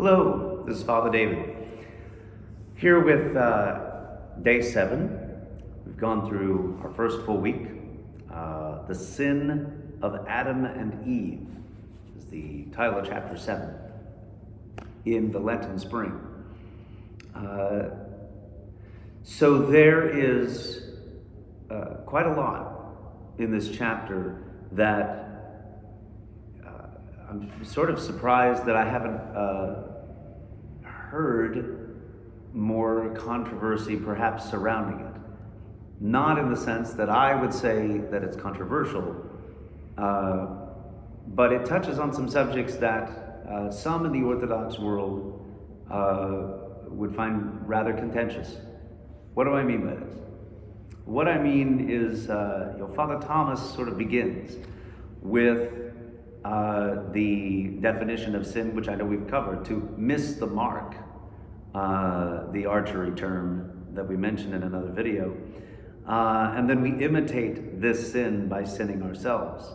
Hello, this is Father David. Here with day 7. We've gone through our first full week. The sin of Adam and Eve is the title of chapter 7 in the Lenten spring. So there is quite a lot in this chapter that I'm sort of surprised that I haven't heard more controversy perhaps surrounding it. Not in the sense that I would say that it's controversial, but it touches on some subjects that some in the Orthodox world would find rather contentious. What do I mean by this? What I mean is, Father Thomas sort of begins with the definition of sin, which I know we've covered, to miss the mark, the archery term that we mentioned in another video. And then we imitate this sin by sinning ourselves.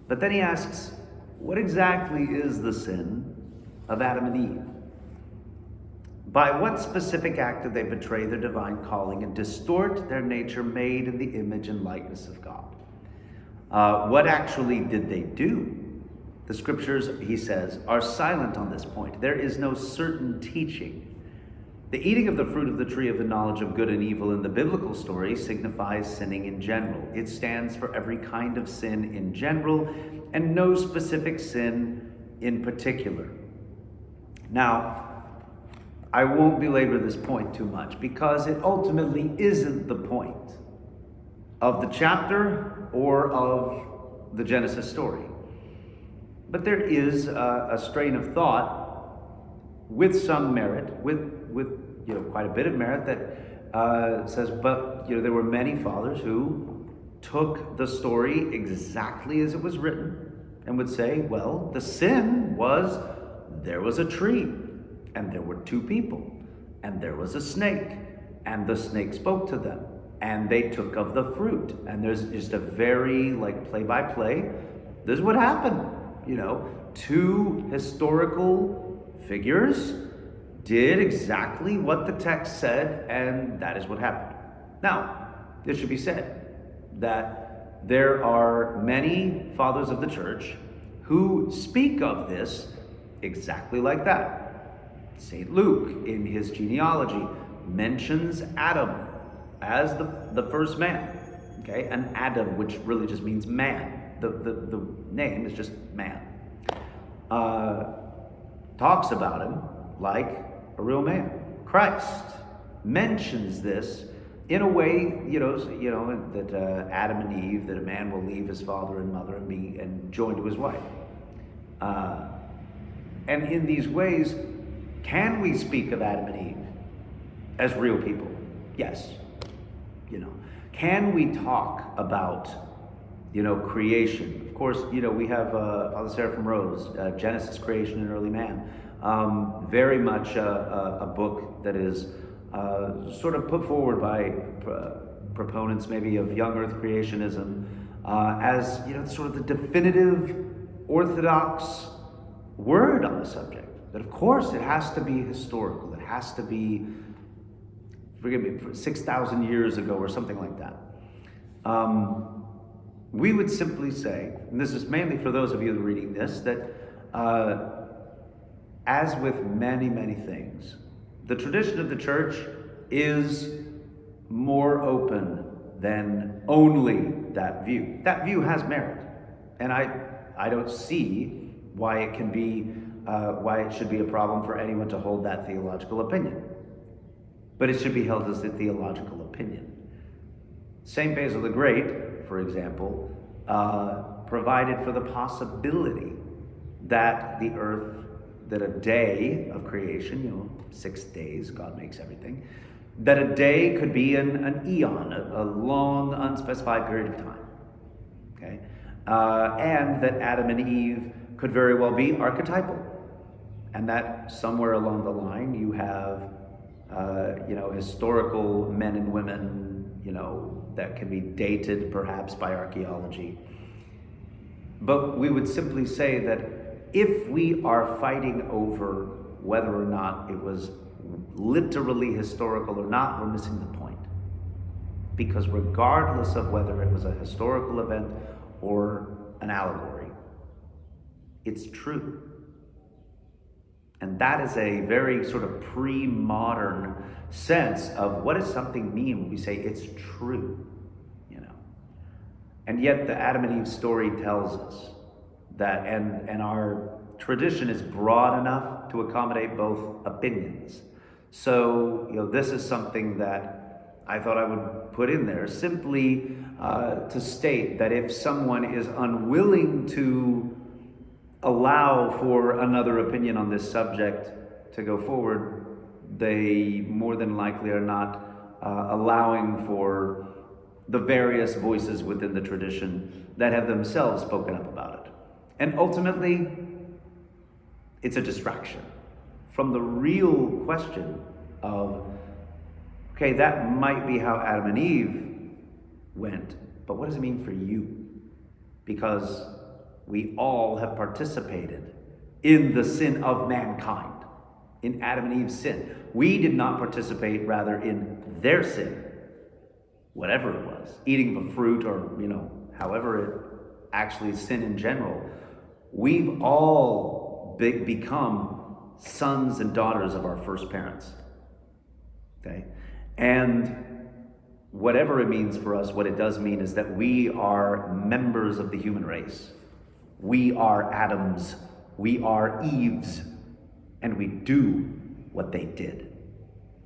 But then he asks, what exactly is the sin of Adam and Eve? By what specific act did they betray their divine calling and distort their nature made in the image and likeness of God? What actually did they do? The scriptures, he says, are silent on this point. There is no certain teaching. The eating of the fruit of the tree of the knowledge of good and evil in the biblical story signifies sinning in general. It stands for every kind of sin in general and no specific sin in particular. Now, I won't belabor this point too much because it ultimately isn't the point of the chapter or of the Genesis story. But there is a strain of thought with some merit, with quite a bit of merit that says, but there were many fathers who took the story exactly as it was written and would say, well, the sin was there was a tree and there were two people and there was a snake and the snake spoke to them. And they took of the fruit. And there's just a very play-by-play. This is what happened. Two historical figures did exactly what the text said, and that is what happened. Now, it should be said that there are many fathers of the church who speak of this exactly like that. St. Luke, in his genealogy, mentions Adam as the first man, okay? And Adam, which really just means man. The name is just man. Talks about him like a real man. Christ mentions this in a way, that Adam and Eve, that a man will leave his father and mother and be joined to his wife. And in these ways, can we speak of Adam and Eve as real people? Yes. Can we talk about, creation? Of course, we have Father Seraphim Rose, Genesis, Creation, and Early Man. Very much a book that is sort of put forward by proponents maybe of young earth creationism as, sort of the definitive orthodox word on the subject. That of course it has to be historical. It has to be, 6,000 years ago or something like that. We would simply say, and this is mainly for those of you reading this, that as with many, many things, the tradition of the church is more open than only that view. That view has merit, and I don't see why it can be, why it should be a problem for anyone to hold that theological opinion. But it should be held as a theological opinion. St. Basil the Great, for example, provided for the possibility that the earth, that a day of creation, 6 days, God makes everything, that a day could be an eon, a long, unspecified period of time. Okay? And that Adam and Eve could very well be archetypal. And that somewhere along the line you have historical men and women, that can be dated perhaps by archaeology. But we would simply say that if we are fighting over whether or not it was literally historical or not, we're missing the point. Because regardless of whether it was a historical event or an allegory, it's true. And that is a very sort of pre-modern sense of what does something mean when we say it's true, you know. And yet the Adam and Eve story tells us that, and our tradition is broad enough to accommodate both opinions. So, you know, this is something that I thought I would put in there simply to state that if someone is unwilling to allow for another opinion on this subject to go forward, they more than likely are not allowing for the various voices within the tradition that have themselves spoken up about it. And ultimately, it's a distraction from the real question of, okay, that might be how Adam and Eve went, but what does it mean for you? Because we all have participated in the sin of mankind, in Adam and Eve's sin. We did not participate, rather, in their sin, whatever it was, eating the fruit or, you know, however it actually is sin in general. We've all become sons and daughters of our first parents, okay? And whatever it means for us, what it does mean is that we are members of the human race. We are Adams, we are Eves, and we do what they did.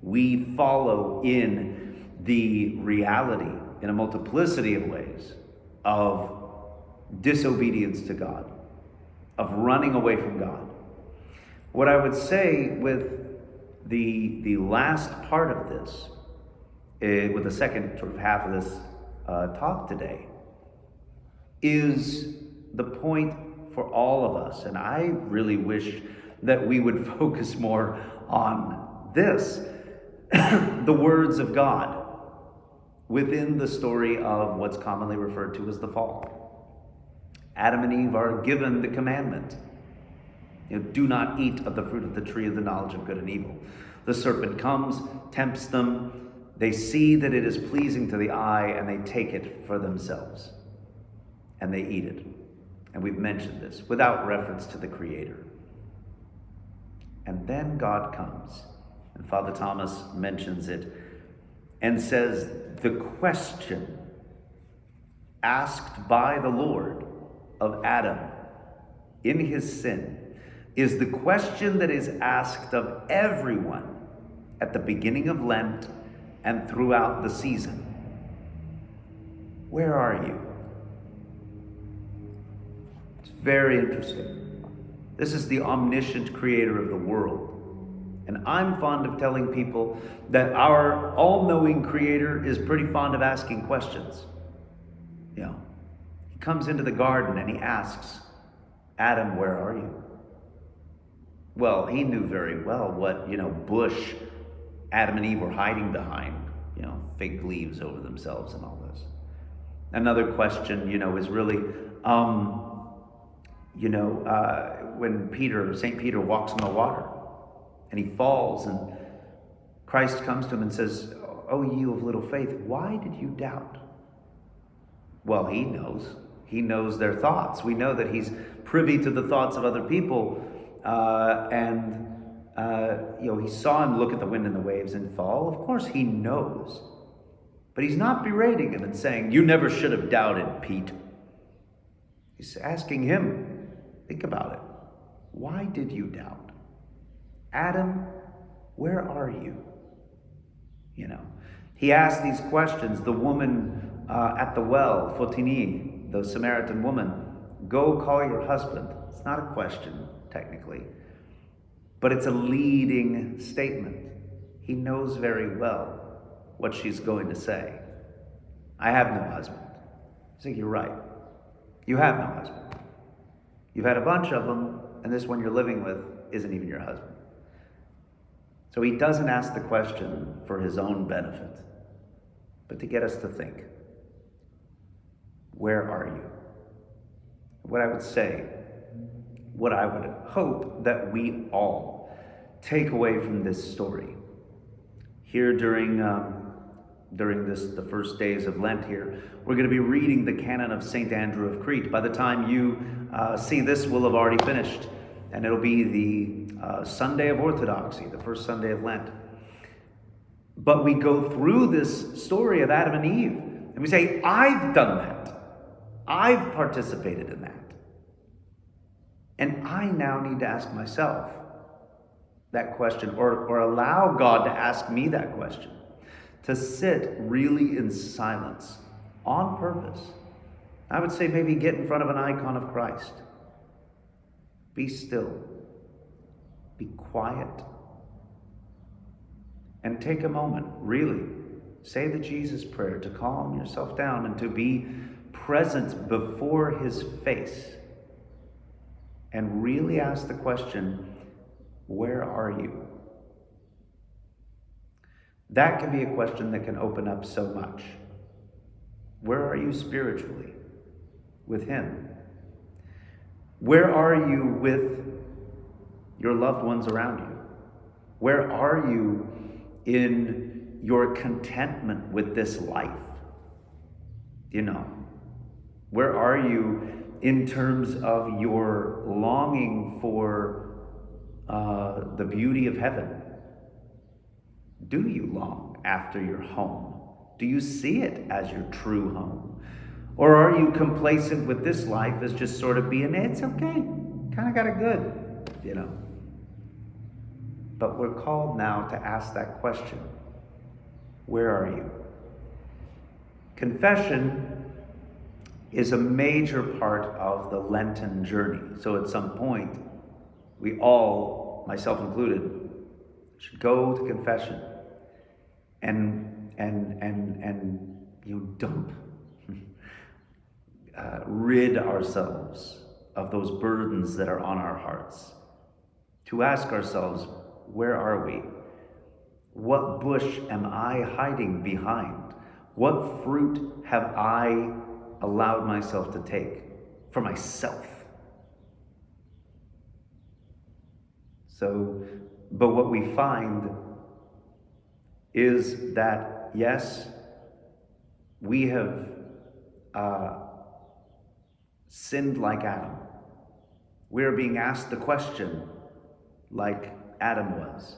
We follow in the reality, in a multiplicity of ways, of disobedience to God, of running away from God. What I would say with the last part of this, with the second sort of half of this talk today, is the point for all of us. And I really wish that we would focus more on this, the words of God within the story of what's commonly referred to as the fall. Adam and Eve are given the commandment, you know, do not eat of the fruit of the tree of the knowledge of good and evil. The serpent comes, tempts them, they see that it is pleasing to the eye, and they take it for themselves. And they eat it. And we've mentioned this without reference to the Creator. And then God comes, and Father Thomas mentions it, and says the question asked by the Lord of Adam in his sin is the question that is asked of everyone at the beginning of Lent and throughout the season. Where are you? It's very interesting. This is the omniscient creator of the world. And I'm fond of telling people that our all-knowing creator is pretty fond of asking questions. You know, he comes into the garden and he asks, Adam, where are you? Well, he knew very well what, bush Adam and Eve were hiding behind, fig leaves over themselves and all this. Another question, is really, when St. Peter walks on the water and he falls and Christ comes to him and says, "Oh, you of little faith, why did you doubt?" Well, he knows. He knows their thoughts. We know that he's privy to the thoughts of other people. He saw him look at the wind and the waves and fall. Of course, he knows. But he's not berating him and saying, "You never should have doubted, Pete." He's asking him, think about it. Why did you doubt? Adam, where are you? He asked these questions. The woman at the well, Fotini, the Samaritan woman, "Go call your husband." It's not a question, technically, but it's a leading statement. He knows very well what she's going to say. "I have no husband." I think you're right. You have no husband. You've had a bunch of them, and this one you're living with isn't even your husband. So he doesn't ask the question for his own benefit, but to get us to think. Where are you? What I would say, what I would hope that we all take away from this story. Here during the first days of Lent here, we're going to be reading the canon of St. Andrew of Crete. By the time you see this, we'll have already finished, and it'll be the Sunday of Orthodoxy, the first Sunday of Lent. But we go through this story of Adam and Eve, and we say, I've done that. I've participated in that. And I now need to ask myself that question, or allow God to ask me that question, to sit really in silence on purpose. I would say maybe get in front of an icon of Christ. Be still. Be quiet. And take a moment, really. Say the Jesus prayer to calm yourself down and to be present before his face. And really ask the question, where are you? That can be a question that can open up so much. Where are you spiritually with him? Where are you with your loved ones around you? Where are you in your contentment with this life? Where are you in terms of your longing for the beauty of heaven? Do you long after your home? Do you see it as your true home? Or are you complacent with this life as just sort of being, it's okay, kind of got it good, But we're called now to ask that question. Where are you? Confession is a major part of the Lenten journey. So at some point, we all, myself included, should go to confession and dump, rid ourselves of those burdens that are on our hearts. To ask ourselves, where are we? What bush am I hiding behind? What fruit have I allowed myself to take for myself? But what we find is that, yes, we have sinned like Adam. We are being asked the question like Adam was.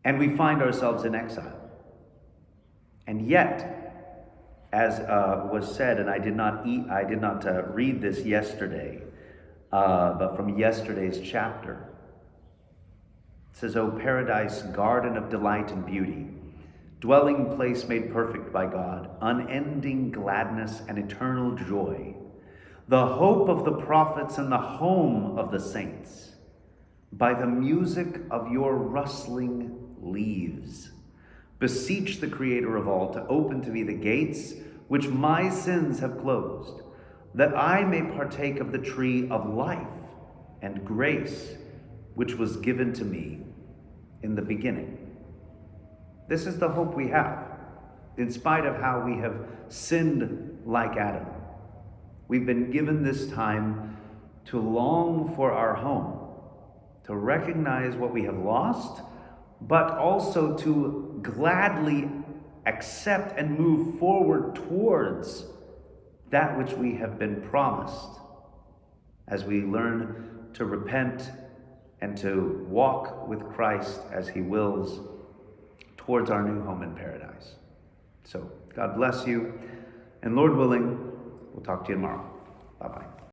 And we find ourselves in exile. And yet, as was said, and I did not read this yesterday, but from yesterday's chapter, it says, O paradise, garden of delight and beauty, dwelling place made perfect by God, unending gladness and eternal joy, the hope of the prophets and the home of the saints, by the music of your rustling leaves, beseech the Creator of all to open to me the gates which my sins have closed, that I may partake of the tree of life and grace which was given to me in the beginning. This is the hope we have, in spite of how we have sinned like Adam. We've been given this time to long for our home, to recognize what we have lost, but also to gladly accept and move forward towards that which we have been promised, as we learn to repent and to walk with Christ as he wills towards our new home in paradise. So God bless you, and Lord willing, we'll talk to you tomorrow. Bye-bye.